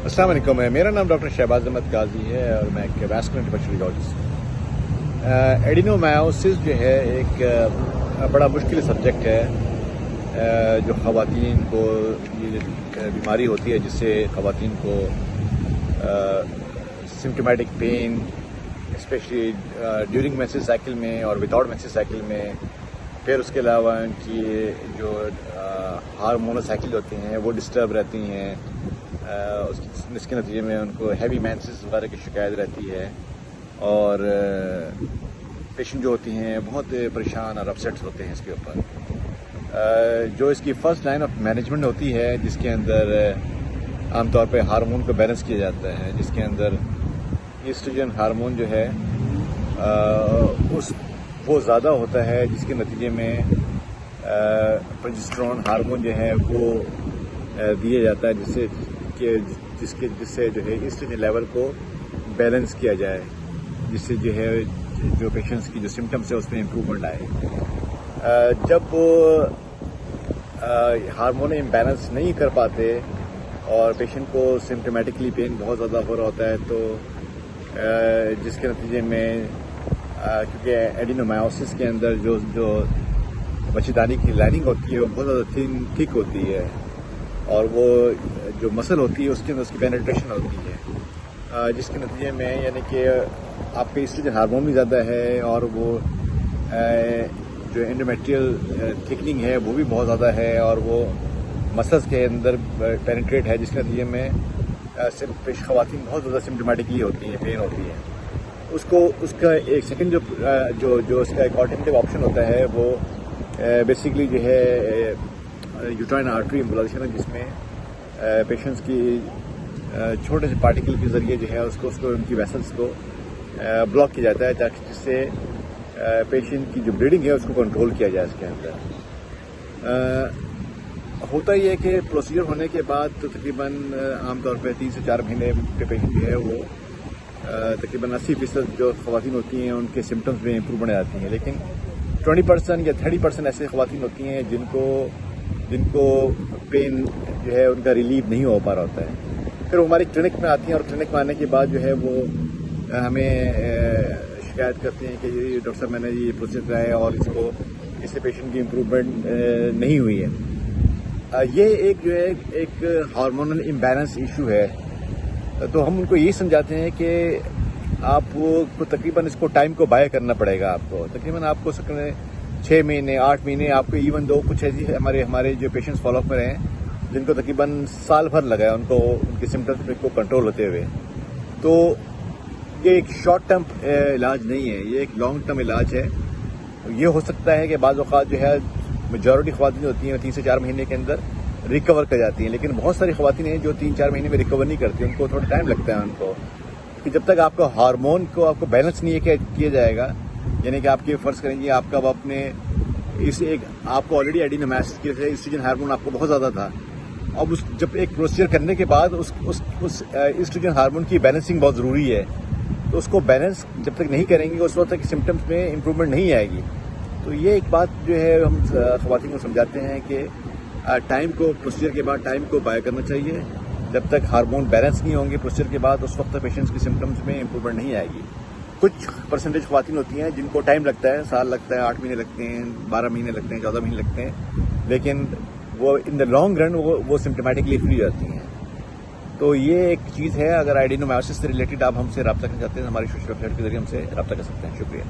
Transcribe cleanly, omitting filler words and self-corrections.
अस्सलाम वालेकुम। मेरा नाम डॉक्टर शहबाज अहमद काजी है और मैं एक वैस्कुलर इंटरवेंशनोलॉजिस्ट हूँ। एडिनोमायोसिस जो है एक बड़ा मुश्किल सब्जेक्ट है जो ख़वातीन को ये बीमारी होती है जिससे ख़वातीन को symptomatic pain specially during menstrual cycle में और विदाउट मेंस्ट्रुअल साइकिल में, फिर उसके अलावा उनकी जो हार्मोनल साइकिल होती हैं वो डिस्टर्ब रहती हैं, इसके नतीजे में उनको हैवी मेंसेस वगैरह की शिकायत रहती है और पेशेंट जो होती हैं बहुत परेशान और अपसेट होते हैं इसके ऊपर। जो इसकी फर्स्ट लाइन ऑफ मैनेजमेंट होती है जिसके अंदर आमतौर पे हार्मोन को बैलेंस किया जाता है, जिसके अंदर ईस्ट्रोजन हार्मोन जो है वो ज़्यादा होता है, जिसके नतीजे में प्रोजेस्टेरोन हार्मोन जो है वो दिया जाता है जिससे जो है ईस्ट्रोजन लेवल को बैलेंस किया जाए, जिससे जो है जो पेशेंट्स की जो सिम्टम्स है उसमें इम्प्रूवमेंट आए। जब वो हार्मोन इम्बैलेंस नहीं कर पाते और पेशेंट को सिम्टोमेटिकली पेन बहुत ज़्यादा हो रहा होता है तो जिसके नतीजे में क्योंकि एडिनोमायोसिस के अंदर जो बच्चेदानी की लाइनिंग होती है वो बहुत ज़्यादा थिक होती है और वो जो मसल होती है उसके अंदर उसकी पेनिट्रेशन होती है, जिसके नतीजे में यानी कि आपके ईस्ट्रोजन हार्मोन भी ज़्यादा है और वो जो एंडोमेट्रियल थिकनिंग है वो भी बहुत ज़्यादा है और वो मसल्स के अंदर पेनिट्रेट है, जिसके नतीजे में ख़वातीन बहुत ज़्यादा सिम्टोमेटिकली होती हैं, पेन होती है। उसका एक सेकंड जो उसका एक ऑल्टरनेटिव ऑप्शन होता है वो बेसिकली जो है यूट्राइन आर्टरी एम्बोलाइजेशन है, जिसमें पेशेंट्स की छोटे से पार्टिकल के ज़रिए जो है उसको उनकी वेसल्स को ब्लॉक किया जाता है ताकि जिससे पेशेंट की जो ब्लीडिंग है उसको कंट्रोल किया जाए। इसके अंदर होता ही है कि प्रोसीजर होने के बाद तो तकरीबन आमतौर पर 3 से 4 महीने के पेशेंट जो है वो तकरीबन 80% जो ख़वातीन होती हैं उनके सिम्टम्स में इम्प्रूवमेंट आती हैं, लेकिन 20% या 30% ऐसे ख़वातीन होती हैं जिनको पेन जो है उनका रिलीव नहीं हो पा रहा होता है। फिर वो हमारी क्लिनिक में आती हैं और क्लिनिक में आने के बाद जो है वो हमें शिकायत करते हैं कि ये डॉक्टर साहब मैंने ये प्रोसेस कराया और इससे पेशेंट की इम्प्रूवमेंट नहीं हुई है। ये जो है एक हार्मोनल इम्बैलेंस इशू है, तो हम उनको यही समझाते हैं कि आपको तकरीबन इसको टाइम को बाय करना पड़ेगा। आपको तकरीबन आपको 6 महीने 8 महीने आपको इवन दो कुछ ऐसी हमारे जो पेशेंट्स फॉलोअप में रहे हैं जिनको तकरीबन साल भर लगा है उनको उनके सिम्टम्स को कंट्रोल होते हुए। तो ये एक शॉर्ट टर्म इलाज नहीं है, ये एक लॉन्ग टर्म इलाज है। ये हो सकता है कि बाज़ औक़ात जो है मेजॉरिटी ख़वातीन होती हैं 3 से 4 महीने के अंदर रिकवर कर जाती हैं, लेकिन बहुत सारी ख़वातीन हैं जो 3-4 महीने में रिकवर नहीं करती, उनको थोड़ा टाइम लगता है उनको, कि जब तक आपका हार्मोन को आपको बैलेंस नहीं किया जाएगा, यानी कि आपके फ़र्ज़ करेंगे आपका अपने आपको ऑलरेडी एडिनोमायोसिस की वजह से ईस्ट्रोजन हार्मोन आपको बहुत ज़्यादा था। अब जब एक प्रोसीजर करने के बाद उस ईस्ट्रोजन हार्मोन की बैलेंसिंग बहुत ज़रूरी है, तो उसको बैलेंस जब तक नहीं करेंगे उस वक्त तक सिम्टम्स में इम्प्रूवमेंट नहीं आएगी। तो ये एक बात जो है हम ख़वातीन को समझाते हैं कि प्रोसीजर के बाद टाइम को बाय करना चाहिए। जब तक हार्मोन बैलेंस नहीं होंगे प्रोसीजर के बाद उस वक्त तक पेशेंट्स की सिम्टम्स में इम्प्रूवमेंट नहीं आएगी। कुछ परसेंटेज ख़वातीन होती हैं जिनको टाइम लगता है, साल लगता है, 8 महीने लगते हैं, 12 महीने लगते हैं, 14 महीने लगते हैं, लेकिन वो इन द लॉन्ग रन वो सिम्टोमेटिकली फ्री जाती हैं। तो ये एक चीज़ है। अगर एडिनोमायोसिस से रिलेटेड आप हमसे रब्ता करना चाहते हैं हमारी सोशल वेबसाइट के जरिए हमसे रब्ता कर सकते हैं। शुक्रिया।